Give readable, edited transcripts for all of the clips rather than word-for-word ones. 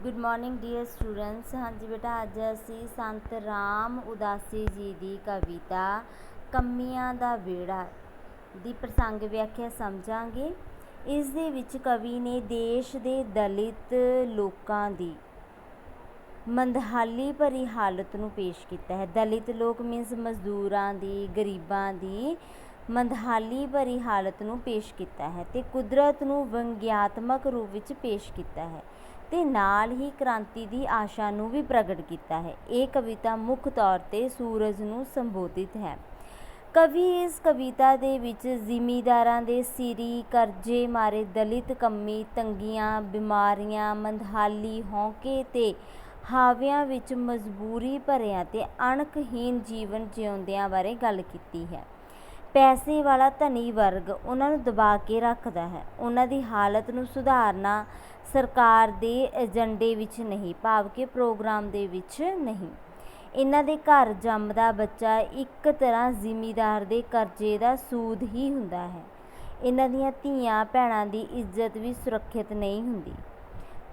Good morning dear students. हाँ जी बेटा, अज असी संत राम उदासी जी की कविता कमियां दा वेड़ा दी प्रसंग व्याख्या समझांगे। इस दे विच कवि ने देश के दलित लोगों की मंदहाली भरी हालत नूं पेश किया है। दलित लोग मीनस मजदूरां दी, गरीबां दी मंदहाली भरी हालत नूं पेश किया है ते कुदरत नूं व्यंग्यात्मक रूप विच पेश किया है ते नाल ही क्रांति की आशा नूं भी प्रगट किया है। ये कविता मुख तौर पर सूरज नूं संबोधित है। कवि इस कविता दे विच जिमीदारां दे सिरी करजे मारे दलित कमी, तंगियां, बीमारियां, मंदहाली, हौके ते हावियां विच मजबूरी भरिया ते अणखहीन जीवन जिउंदियां बारे गल कीती है। पैसे वाला धनी वर्ग उन्होंने दबा के रखता है। उन्हों की हालत नूं सुधारना सरकार के एजेंडे विच नहीं, भाव के प्रोग्राम दे विच नहीं। इन्हां दे घर जमदा बच्चा एक तरह जिमीदार दे करजे दा सूद ही हुंदा है। इन्हां दीयां धीआं भैणां दी इज्जत भी सुरक्षित नहीं हुंदी।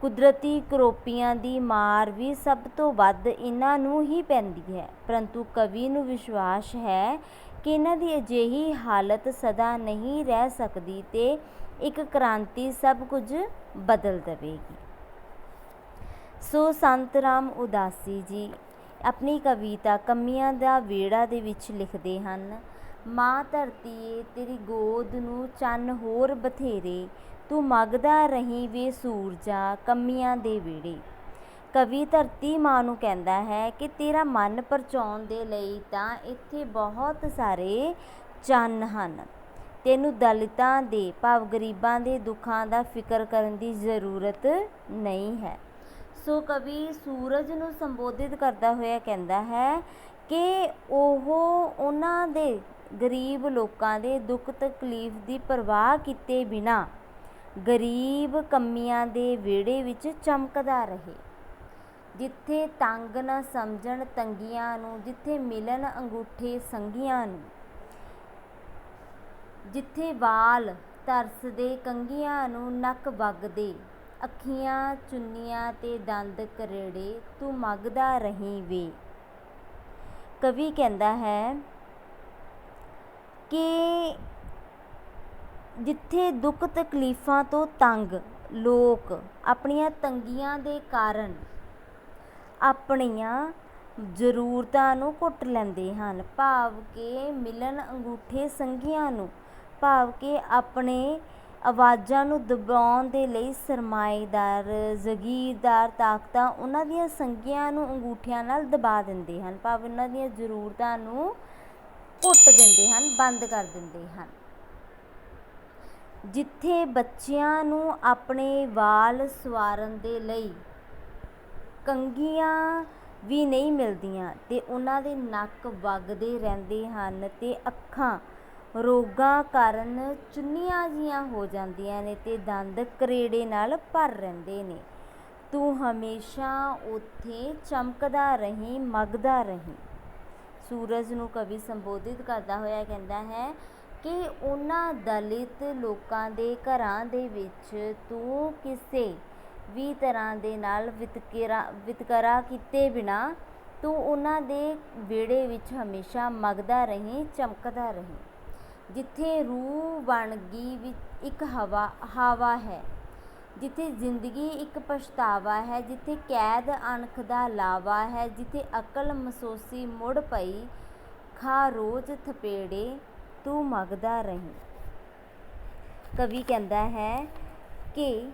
कुदरती करੋਪੀਆਂ की मार भी सब तो वध इन्हां नूं ही पैंदी है। परंतु कवि नूं विश्वास है कि इन्हां दी अजिही हालत सदा नहीं रह सकती ते एक क्रांति सब कुछ बदल देवेगी। सो संत राम उदासी जी अपनी कविता कमियां दा वेड़ा दे विच लिखदे हन। माँ धरतीए तेरी गोद नूं चन्न होर बथेरे, तू मगदा रही वे सूरजा कमियां दे वेड़े। कवि धरती माँ नूं कहंदा है कि तेरा मन परचाउण दे लई तां इत्थे बहुत सारे चन्न हन। तैनूं दलितां दे भाव गरीबां दे दुखां दा फिकर करन दी ज़रूरत नहीं है। सो कवि सूरज नूं संबोधित करदा होया कहंदा है कि ओह उन्हां दे गरीब लोकां दे दुख तकलीफ दी परवाह कीते बिना गरीब कमियां दे वेड़े विच चमकदा रहे। जिथे तंग न समझण तंगियां नूं, जिथे मिलन अंगूठे संगियां नूं, जिथे वाल तरसदे कंघियां नूं नक वगदे, अखियां चुन्नियां ते दंद करेड़े, तू मगदा रही वे। कवि कहंदा है कि जिथे दुख तकलीफां तो तंग लोग अपनियां तंगियां दे कारण अपनियां ਜ਼ਰੂਰਤਾਂ ਨੂੰ ਘੁੱਟ ਲੈਂਦੇ ਹਨ, ਭਾਵ ਕਿ ਮਿਲਣ ਅੰਗੂਠੇ ਸੰਘੀਆਂ ਨੂੰ, ਭਾਵ ਕਿ ਆਪਣੇ ਆਵਾਜ਼ਾਂ ਨੂੰ ਦਬਾਉਣ ਦੇ ਲਈ ਸਰਮਾਏਦਾਰ ਜ਼ਗੀਰਦਾਰ ਤਾਕਤਾਂ ਉਹਨਾਂ ਦੀਆਂ ਸੰਘੀਆਂ ਨੂੰ ਅੰਗੂਠਿਆਂ ਨਾਲ ਦਬਾ ਦਿੰਦੇ ਹਨ, ਭਾਵ ਉਹਨਾਂ ਦੀਆਂ ਜ਼ਰੂਰਤਾਂ ਨੂੰ ਘੁੱਟ ਦਿੰਦੇ ਹਨ, ਬੰਦ ਕਰ ਦਿੰਦੇ ਹਨ। ਜਿੱਥੇ ਬੱਚਿਆਂ ਨੂੰ ਆਪਣੇ ਵਾਲ ਸਵਾਰਨ ਦੇ ਲਈ ਕੰਘੀਆਂ ਵੀ ਨਹੀਂ ਮਿਲਦੀਆਂ ਤੇ ਉਹਨਾਂ ਦੇ ਨੱਕ ਵਗਦੇ ਰਹਿੰਦੇ ਹਨ ਤੇ ਅੱਖਾਂ ਰੋਗਾਂ ਕਾਰਨ ਚੁੰਨੀਆਂ ਜੀਆਂ ਹੋ ਜਾਂਦੀਆਂ ਨੇ ਤੇ ਦੰਦ ਕਰੇੜੇ ਨਾਲ ਭਰ ਰਹਿੰਦੇ ਨੇ। ਤੂੰ ਹਮੇਸ਼ਾ ਉੱਥੇ ਚਮਕਦਾ ਰਹੀ, ਮਗਦਾ ਰਹੀ। ਸੂਰਜ ਨੂੰ ਕਵੀ ਸੰਬੋਧਿਤ ਕਰਦਾ ਹੋਇਆ ਕਹਿੰਦਾ ਹੈ ਕਿ ਉਹਨਾਂ ਦਲਿਤ ਲੋਕਾਂ ਦੇ ਘਰਾਂ ਦੇ ਵਿੱਚ ਤੂੰ ਕਿਸੇ ਵੀ ਤਰ੍ਹਾਂ ਦੇ ਨਾਲ ਵਿਤਕਰਾ ਕੀਤੇ ਬਿਨਾ ਤੂੰ ਉਹਨਾਂ ਦੇ ਵਿਹੜੇ ਵਿੱਚ ਹਮੇਸ਼ਾ ਮਗਦਾ ਰਹੀ, ਚਮਕਦਾ ਰਹੀ। ਜਿੱਥੇ ਰੂਹ ਬਣ ਗਈ ਇੱਕ ਹਵਾ ਹੈ, ਜਿੱਥੇ ਜ਼ਿੰਦਗੀ ਇੱਕ ਪਛਤਾਵਾ ਹੈ, ਜਿੱਥੇ ਕੈਦ ਅਣਖ ਦਾ ਲਾਵਾ ਹੈ, ਜਿੱਥੇ ਅਕਲ ਮਸੋਸੀ ਮੁੜ ਪਈ, ਖਾ ਰੋਜ਼ ਥਪੇੜੇ, ਤੂੰ ਮਗਦਾ ਰਹੀ। ਕਵੀ ਕਹਿੰਦਾ ਹੈ ਕਿ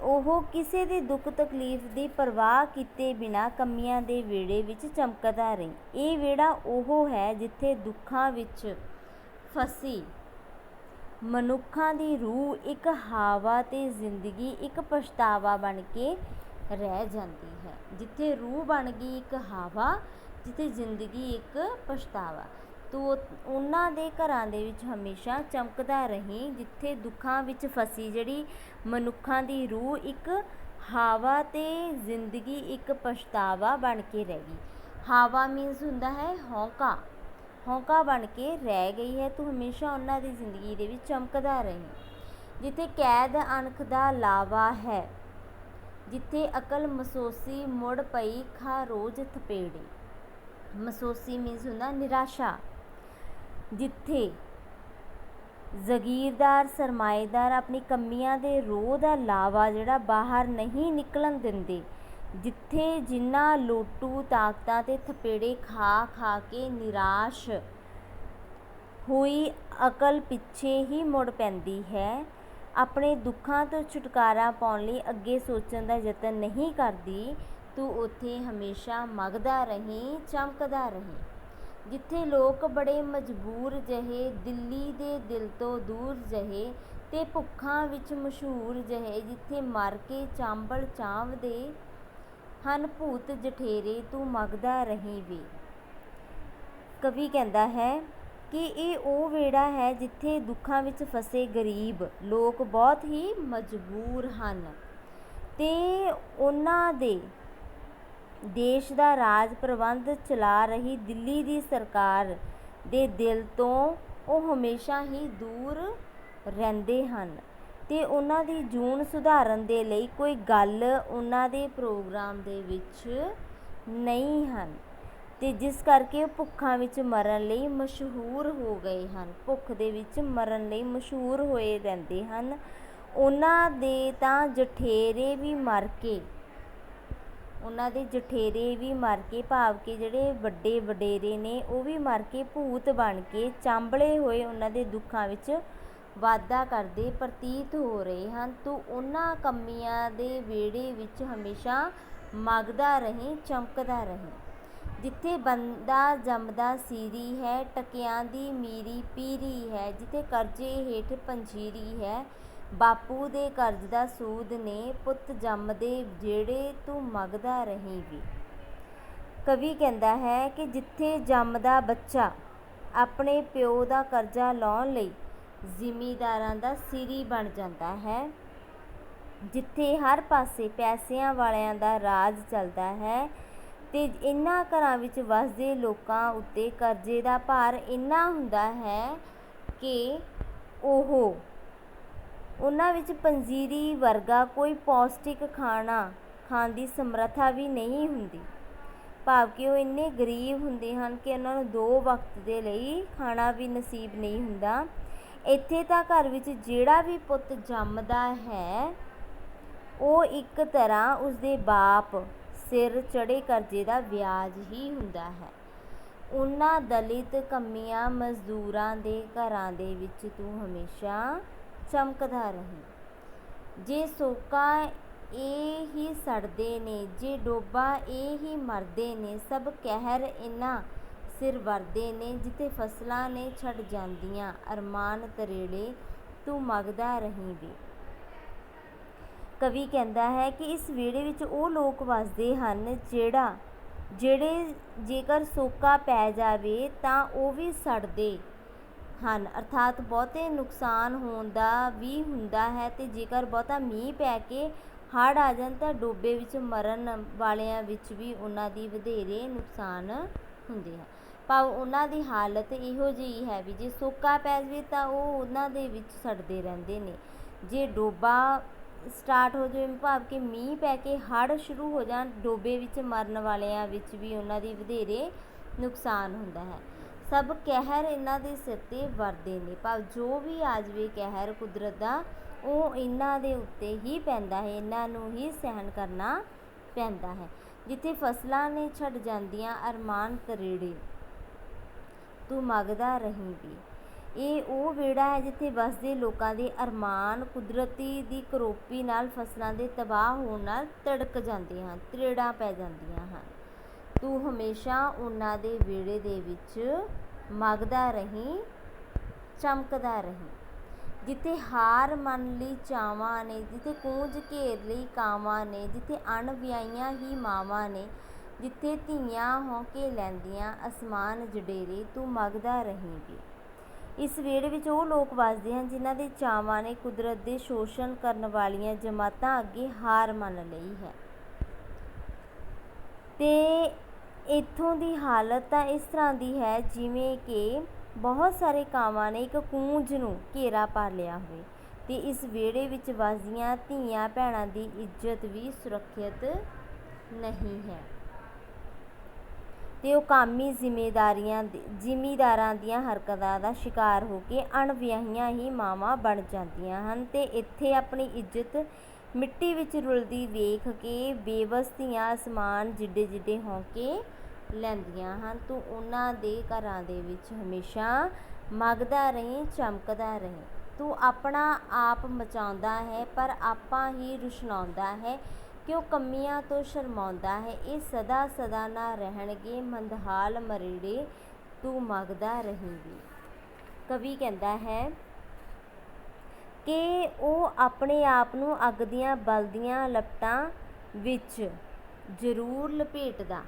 ਉਹ ਕਿਸੇ ਦੇ ਦੁੱਖ ਤਕਲੀਫ ਦੀ ਪਰਵਾਹ ਕੀਤੇ ਬਿਨਾ ਕਮੀਆਂ ਦੇ ਵਿਹੜੇ ਵਿੱਚ ਚਮਕਦਾ ਰਹੀ। ਇਹ ਵਿਹੜਾ ਉਹ ਹੈ ਜਿੱਥੇ ਦੁੱਖਾਂ ਵਿੱਚ ਫਸੀ ਮਨੁੱਖਾਂ ਦੀ ਰੂਹ ਇੱਕ ਹਵਾ ਤੇ ਜ਼ਿੰਦਗੀ ਇੱਕ ਪਛਤਾਵਾ ਬਣ ਕੇ ਰਹਿ ਜਾਂਦੀ ਹੈ। ਜਿੱਥੇ ਰੂਹ ਬਣ ਗਈ ਇੱਕ ਹਵਾ, ਜਿੱਥੇ ਜ਼ਿੰਦਗੀ ਇੱਕ ਪਛਤਾਵਾ, ਤੂੰ ਉਹਨਾਂ ਦੇ ਘਰਾਂ ਦੇ ਵਿੱਚ ਹਮੇਸ਼ਾ ਚਮਕਦਾ ਰਹੀ। ਜਿੱਥੇ ਦੁੱਖਾਂ ਵਿੱਚ ਫਸੀ ਜਿਹੜੀ ਮਨੁੱਖਾਂ ਦੀ ਰੂਹ ਇੱਕ ਹਵਾ ਤੇ ਜ਼ਿੰਦਗੀ ਇੱਕ ਪਛਤਾਵਾ ਬਣ ਕੇ ਰਹਿ ਗਈ। ਹਵਾ ਮੀਨਸ ਹੁੰਦਾ ਹੈ ਹੌਂਕਾ, ਹੌਂਕਾ ਬਣ ਕੇ ਰਹਿ ਗਈ ਹੈ। ਤੂੰ ਹਮੇਸ਼ਾ ਉਹਨਾਂ ਦੀ ਜ਼ਿੰਦਗੀ ਦੇ ਵਿੱਚ ਚਮਕਦਾ ਰਹੀ। ਜਿੱਥੇ ਕੈਦ ਅਣਖ ਦਾ ਲਾਵਾ ਹੈ, ਜਿੱਥੇ ਅਕਲ ਮਸੋਸੀ ਮੁੜ ਪਈ ਖਾ ਰੋਜ਼ ਥਪੇੜੇ। ਮਸੋਸੀ ਮੀਨਸ ਹੁੰਦਾ ਨਿਰਾਸ਼ਾ। ਜਿੱਥੇ ਜ਼ਗੀਰਦਾਰ ਸਰਮਾਏਦਾਰ ਆਪਣੀ ਕਮੀਆਂ ਦੇ ਰੋਹ ਦਾ ਲਾਵਾ ਜਿਹੜਾ ਬਾਹਰ ਨਹੀਂ ਨਿਕਲਣ ਦਿੰਦੇ। ਜਿੱਥੇ ਜਿਨ੍ਹਾਂ ਲੋਟੂ ਤਾਕਤਾਂ ਤੇ ਥਪੇੜੇ ਖਾ ਖਾ ਕੇ ਨਿਰਾਸ਼ ਹੋਈ ਅਕਲ ਪਿੱਛੇ ਹੀ ਮੁੜ ਪੈਂਦੀ ਹੈ, ਆਪਣੇ ਦੁੱਖਾਂ ਤੋਂ ਛੁਟਕਾਰਾ ਪਾਉਣ ਲਈ ਅੱਗੇ ਸੋਚਣ ਦਾ ਯਤਨ ਨਹੀਂ ਕਰਦੀ, ਤੂੰ ਉੱਥੇ ਹਮੇਸ਼ਾ ਮਗਦਾ ਰਹੀਂ, ਚਮਕਦਾ ਰਹੀਂ। ਜਿੱਥੇ ਲੋਕ ਬੜੇ ਮਜਬੂਰ ਜਿਹੇ, ਦਿੱਲੀ ਦੇ ਦਿਲ ਤੋਂ ਦੂਰ ਜਿਹੇ ਤੇ ਭੁੱਖਾਂ ਵਿੱਚ ਮਸ਼ਹੂਰ ਜਿਹੇ, ਜਿੱਥੇ ਮਰ ਕੇ ਚਾਂਬਲ ਚਾਂਵਦੇ ਹਨ ਭੂਤ ਜਠੇਰੇ, ਤੂੰ ਮਗਦਾ ਰਹੀਂ ਵੇ। ਕਵੀ ਕਹਿੰਦਾ ਹੈ ਕਿ ਇਹ ਉਹ ਵੇੜਾ ਹੈ ਜਿੱਥੇ ਦੁੱਖਾਂ ਵਿੱਚ ਫਸੇ ਗਰੀਬ ਲੋਕ ਬਹੁਤ ਹੀ ਮਜਬੂਰ ਹਨ ਤੇ ਉਹਨਾਂ ਦੇ ਦੇਸ਼ ਦਾ ਰਾਜ ਪ੍ਰਬੰਧ ਚਲਾ ਰਹੀ ਦਿੱਲੀ ਦੀ ਸਰਕਾਰ ਦੇ ਦਿਲ ਤੋਂ ਉਹ ਹਮੇਸ਼ਾ ਹੀ ਦੂਰ ਰਹਿੰਦੇ ਹਨ ਤੇ ਉਹਨਾਂ ਦੀ ਜੂਨ ਸੁਧਾਰਨ ਦੇ ਲਈ ਕੋਈ ਗੱਲ ਉਹਨਾਂ ਦੇ ਪ੍ਰੋਗਰਾਮ ਦੇ ਵਿੱਚ ਨਹੀਂ ਹਨ ਤੇ ਜਿਸ ਕਰਕੇ ਉਹ ਭੁੱਖਾਂ ਵਿੱਚ ਮਰਨ ਲਈ ਮਸ਼ਹੂਰ ਹੋ ਗਏ ਹਨ, ਭੁੱਖ ਦੇ ਵਿੱਚ ਮਰਨ ਲਈ ਮਸ਼ਹੂਰ ਹੋਏ ਰਹਿੰਦੇ ਹਨ। ਉਹਨਾਂ ਦੇ ਤਾਂ ਜਠੇਰੇ ਵੀ ਮਰ ਕੇ, ਉਹਨਾਂ ਦੇ ਜਠੇਰੇ ਵੀ ਮਰ ਕੇ, ਭਾਵ ਕਿ ਜਿਹੜੇ ਵੱਡੇ ਵਡੇਰੇ ਨੇ ਉਹ ਵੀ ਮਰ ਕੇ ਭੂਤ ਬਣ ਕੇ ਚਾਂਬਲੇ ਹੋਏ ਉਹਨਾਂ ਦੇ ਦੁੱਖਾਂ ਵਿੱਚ ਵਾਧਾ ਕਰਦੇ ਪ੍ਰਤੀਤ ਹੋ ਰਹੇ ਹਨ। ਤੂੰ ਉਹਨਾਂ ਕਮੀਆਂ ਦੇ ਵਿਹੜੇ ਵਿੱਚ ਹਮੇਸ਼ਾ ਮਗਦਾ ਰਹੀਂ, ਚਮਕਦਾ ਰਹੀਂ। ਜਿੱਥੇ ਬੰਦਾ ਜੰਮਦਾ ਸੀਰੀ ਹੈ, ਟਕਿਆਂ ਦੀ ਮੀਰੀ ਪੀਰੀ ਹੈ, ਜਿੱਥੇ ਕਰਜ਼ੇ ਹੇਠ ਪੰਜੀਰੀ ਹੈ, ਬਾਪੂ ਦੇ ਕਰਜ਼ ਦਾ ਸੂਦ ਨੇ, ਪੁੱਤ ਜੰਮਦੇ ਜਿਹੜੇ ਤੂੰ ਮਗਦਾ ਰਹੀਂ ਵੀ। ਕਵੀ ਕਹਿੰਦਾ ਹੈ ਕਿ ਜਿੱਥੇ ਜੰਮਦਾ ਬੱਚਾ ਆਪਣੇ ਪਿਓ ਦਾ ਕਰਜ਼ਾ ਲਾਉਣ ਲਈ ਜ਼ਿਮੀਂਦਾਰਾਂ ਦਾ ਸੀਰੀ ਬਣ ਜਾਂਦਾ ਹੈ, ਜਿੱਥੇ ਹਰ ਪਾਸੇ ਪੈਸਿਆਂ ਵਾਲਿਆਂ ਦਾ ਰਾਜ ਚੱਲਦਾ ਹੈ ਤੇ ਇਹਨਾਂ ਘਰਾਂ ਵਿੱਚ ਵਸਦੇ ਲੋਕਾਂ ਉੱਤੇ ਕਰਜ਼ੇ ਦਾ ਭਾਰ ਇੰਨਾ ਹੁੰਦਾ ਹੈ ਕਿ ਉਹ ਉਹਨਾਂ ਵਿੱਚ ਪੰਜੀਰੀ ਵਰਗਾ ਕੋਈ ਪੌਸ਼ਟਿਕ ਖਾਣਾ ਖਾਣ ਦੀ ਸਮਰੱਥਾ ਵੀ ਨਹੀਂ ਹੁੰਦੀ, ਭਾਵ ਕਿ ਉਹ ਇੰਨੇ ਗਰੀਬ ਹੁੰਦੇ ਹਨ ਕਿ ਉਹਨਾਂ ਨੂੰ 2 ਵਕਤ ਦੇ ਲਈ ਖਾਣਾ ਵੀ ਨਸੀਬ ਨਹੀਂ ਹੁੰਦਾ। ਇੱਥੇ ਤਾਂ ਘਰ ਵਿੱਚ ਜਿਹੜਾ ਵੀ ਪੁੱਤ ਜੰਮਦਾ ਹੈ ਉਹ ਇੱਕ ਤਰ੍ਹਾਂ ਉਸਦੇ ਬਾਪ ਸਿਰ ਚੜ੍ਹੇ ਕਰਜ਼ੇ ਦਾ ਵਿਆਜ ਹੀ ਹੁੰਦਾ ਹੈ। ਉਹਨਾਂ ਦਲਿਤ ਕਮੀਆਂ ਮਜ਼ਦੂਰਾਂ ਦੇ ਘਰਾਂ ਦੇ ਵਿੱਚ ਤੂੰ ਹਮੇਸ਼ਾ ਚਮਕਦਾ ਰਹੀਂ। ਜੇ ਸੋਕਾ ਇਹ ਹੀ ਸੜਦੇ ਨੇ, ਜੇ ਡੋਬਾ ਇਹ ਹੀ ਮਰਦੇ ਨੇ, ਸਭ ਕਹਿਰ ਇਹਨਾਂ ਸਿਰ ਵਰਦੇ ਨੇ। ਜਿੱਥੇ ਫਸਲਾਂ ਨੇ ਛੱਡ ਜਾਂਦੀਆਂ ਅਰਮਾਨ ਤਰੇੜੇ, ਤੂੰ ਮਗਦਾ ਰਹੀਂ ਵੇ। ਕਵੀ ਕਹਿੰਦਾ ਹੈ ਕਿ ਇਸ ਵਿਹੜੇ ਵਿੱਚ ਉਹ ਲੋਕ ਵਸਦੇ ਹਨ ਜਿਹੜੇ ਜੇਕਰ ਸੋਕਾ ਪੈ ਜਾਵੇ ਤਾਂ ਉਹ ਵੀ ਸੜਦੇ ਹਨ, ਅਰਥਾਤ ਬਹੁਤੇ ਨੁਕਸਾਨ ਹੋਣ ਦਾ ਵੀ ਹੁੰਦਾ ਹੈ ਤੇ ਜੇਕਰ ਬਹੁਤਾ ਮੀਂਹ ਪੈ ਕੇ ਹੜ੍ਹ ਆ ਜਾਣ ਤਾਂ ਡੋਬੇ ਵਿੱਚ ਮਰਨ ਵਾਲਿਆਂ ਵਿੱਚ ਵੀ ਉਹਨਾਂ ਦੀ ਵਧੇਰੇ ਨੁਕਸਾਨ ਹੁੰਦੇ ਹਨ। ਭਾਵ ਉਹਨਾਂ ਦੀ ਹਾਲਤ ਇਹੋ ਜਿਹੀ ਹੈ ਵੀ ਜੇ ਸੋਕਾ ਪੈ ਜਾਵੇ ਤਾਂ ਉਹ ਉਹਨਾਂ ਦੇ ਵਿੱਚ ਸੜਦੇ ਰਹਿੰਦੇ ਨੇ, ਜੇ ਡੋਬਾ ਸਟਾਰਟ ਹੋ ਜਾਵੇ ਭਾਵ ਕਿ ਮੀਂਹ ਪੈ ਕੇ ਹੜ੍ਹ ਸ਼ੁਰੂ ਹੋ ਜਾਣ, ਡੋਬੇ ਵਿੱਚ ਮਰਨ ਵਾਲਿਆਂ ਵਿੱਚ ਵੀ ਉਹਨਾਂ ਦੀ ਵਧੇਰੇ ਨੁਕਸਾਨ ਹੁੰਦਾ ਹੈ। ਸਭ ਕਹਿਰ ਇਹਨਾਂ ਦੇ ਸਿਰ 'ਤੇ ਵਰਦੇ ਨੇ, ਭਾਵ ਜੋ ਵੀ ਆ ਜਾਵੇ ਕਹਿਰ ਕੁਦਰਤ ਦਾ ਉਹ ਇਹਨਾਂ ਦੇ ਉੱਤੇ ਹੀ ਪੈਂਦਾ ਹੈ, ਇਹਨਾਂ ਨੂੰ ਹੀ ਸਹਿਣ ਕਰਨਾ ਪੈਂਦਾ ਹੈ। ਜਿੱਥੇ ਫਸਲਾਂ ਨੇ ਛੱਡ ਜਾਂਦੀਆਂ ਅਰਮਾਨ ਤਰੇੜੇ, ਤੂੰ ਮਗਦਾ ਰਹੀਂ ਵੀ। ਇਹ ਉਹ ਵਿਹੜਾ ਹੈ ਜਿੱਥੇ ਵਸਦੇ ਲੋਕਾਂ ਦੇ ਅਰਮਾਨ ਕੁਦਰਤੀ ਦੀ ਕਰੋਪੀ ਨਾਲ ਫਸਲਾਂ ਦੇ ਤਬਾਹ ਹੋਣ ਨਾਲ ਤੜਕ ਜਾਂਦੇ ਹਨ, ਤਰੇੜਾਂ ਪੈ ਜਾਂਦੀਆਂ ਹਨ। ਤੂੰ ਹਮੇਸ਼ਾ ਉਹਨਾਂ ਦੇ ਵਿਹੜੇ ਦੇ ਵਿੱਚ ਮਗਦਾ ਰਹੀਂ, ਚਮਕਦਾ ਰਹੀਂ। ਜਿੱਥੇ ਹਾਰ ਮੰਨ ਲਈ ਚਾਵਾਂ ਨੇ, ਜਿੱਥੇ ਕੂੰਜ ਘੇਰ ਲਈ ਕਾਵਾਂ ਨੇ, ਜਿੱਥੇ ਅਣਵਿਆਹੀਆਂ ਹੀ ਮਾਵਾਂ ਨੇ, ਜਿੱਥੇ ਧੀਆਂ ਹੌਂਕੇ ਲੈਂਦੀਆਂ ਅਸਮਾਨ ਜਡੇਰੇ, ਤੂੰ ਮਗਦਾ ਰਹੀਂ ਵੀ। ਇਸ ਵਿਹੜੇ ਵਿੱਚ ਉਹ ਲੋਕ ਵਸਦੇ ਹਨ ਜਿਨ੍ਹਾਂ ਦੇ ਚਾਵਾਂ ਨੇ ਕੁਦਰਤ ਦੇ ਸ਼ੋਸ਼ਣ ਕਰਨ ਵਾਲੀਆਂ ਜਮਾਤਾਂ ਅੱਗੇ ਹਾਰ ਮੰਨ ਲਈ ਹੈ ਤੇ ਇੱਥੋਂ ਦੀ ਹਾਲਤ ਤਾਂ ਇਸ ਤਰ੍ਹਾਂ ਦੀ ਹੈ ਜਿਵੇਂ ਕਿ ਬਹੁਤ ਸਾਰੇ ਕਾਵਾਂ ਨੇ ਇੱਕ ਕੂੰਜ ਨੂੰ ਘੇਰਾ ਪਾ ਲਿਆ ਹੋਵੇ ਤੇ ਇਸ ਵਿਹੜੇ ਵਿੱਚ ਵਸਦੀਆਂ ਧੀਆਂ ਭੈਣਾਂ ਦੀ ਇੱਜ਼ਤ ਵੀ ਸੁਰੱਖਿਅਤ ਨਹੀਂ ਹੈ ਤੇ ਉਹ ਕਾਮੀ ਜ਼ਿਮੀਦਾਰਾਂ ਦੀਆਂ ਹਰਕਤਾਂ ਦਾ ਸ਼ਿਕਾਰ ਹੋ ਕੇ ਅਣਵਿਆਹੀਆਂ ਹੀ ਮਾਵਾਂ ਬਣ ਜਾਂਦੀਆਂ ਹਨ ਤੇ ਇੱਥੇ ਆਪਣੀ ਇੱਜ਼ਤ ਮਿੱਟੀ ਵਿੱਚ ਰੁਲਦੀ ਵੇਖ ਕੇ ਬੇਵੱਸ ਧੀਆਂ ਅਸਮਾਨ ਜਿੱਡੇ ਜਿੱਡੇ ਹੌਂਕੇ ਲੈਂਦੀਆਂ ਹਨ। ਤੂੰ ਉਹਨਾਂ ਦੇ ਘਰਾਂ ਦੇ ਵਿੱਚ ਹਮੇਸ਼ਾ ਮਗਦਾ ਰਹੀਂ, ਚਮਕਦਾ ਰਹੇ। ਤੂੰ ਆਪਣਾ ਆਪ ਮਚਾਉਂਦਾ ਹੈ ਪਰ ਆਪਾ ਹੀ ਰੁਸ਼ਨਾਉਂਦਾ ਹੈ, ਕਿਉਂ ਕਮੀਆਂ ਤੋਂ ਸ਼ਰਮਾਉਂਦਾ ਹੈ। ਇਹ ਸਦਾ ਸਦਾ ਨਾ ਰਹਿਣਗੇ ਮੰਦਹਾਲ ਮਰੇੜੇ, ਤੂੰ ਮਗਦਾ ਰਹੇਂਗੀ। ਕਵੀ ਕਹਿੰਦਾ ਹੈ ਕਿ ਉਹ ਆਪਣੇ ਆਪ ਨੂੰ ਅੱਗ ਦੀਆਂ ਬਲਦੀਆਂ ਲਪਟਾਂ ਵਿੱਚ ਜ਼ਰੂਰ ਲਪੇਟਦਾ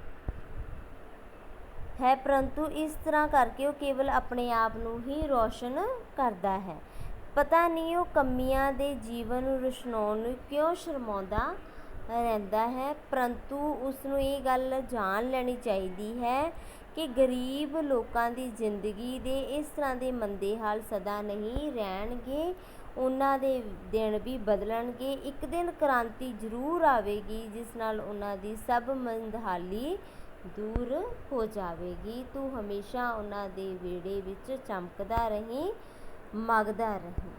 ਹੈ, ਪਰੰਤੂ ਇਸ ਤਰ੍ਹਾਂ ਕਰਕੇ ਉਹ ਕੇਵਲ ਆਪਣੇ ਆਪ ਨੂੰ ਹੀ ਰੌਸ਼ਨ ਕਰਦਾ ਹੈ। ਪਤਾ ਨਹੀਂ ਉਹ ਕਮੀਆਂ ਦੇ ਜੀਵਨ ਨੂੰ ਰੁਸ਼ਨਾਉਣ ਨੂੰ ਕਿਉਂ ਸ਼ਰਮਾਉਂਦਾ ਰਹਿੰਦਾ ਹੈ, ਪਰੰਤੂ ਉਸਨੂੰ ਇਹ ਗੱਲ ਜਾਣ ਲੈਣੀ ਚਾਹੀਦੀ ਹੈ ਕਿ ਗਰੀਬ ਲੋਕਾਂ ਦੀ ਜ਼ਿੰਦਗੀ ਦੇ ਇਸ ਤਰ੍ਹਾਂ ਦੇ ਮੰਦੇ ਹਾਲ ਸਦਾ ਨਹੀਂ ਰਹਿਣਗੇ, ਉਹਨਾਂ ਦੇ ਦਿਨ ਵੀ ਬਦਲਣਗੇ। ਇੱਕ ਦਿਨ ਕ੍ਰਾਂਤੀ ਜ਼ਰੂਰ ਆਵੇਗੀ ਜਿਸ ਨਾਲ ਉਹਨਾਂ ਦੀ ਸਭ ਮੰਦਹਾਲੀ ਦੂਰ ਹੋ ਜਾਵੇਗੀ। ਤੂੰ ਹਮੇਸ਼ਾ ਉਹਨਾਂ ਦੇ ਵਿਹੜੇ ਵਿੱਚ ਚਮਕਦਾ ਰਹੀਂ, ਮਗਦਾ ਰਹੀਂ।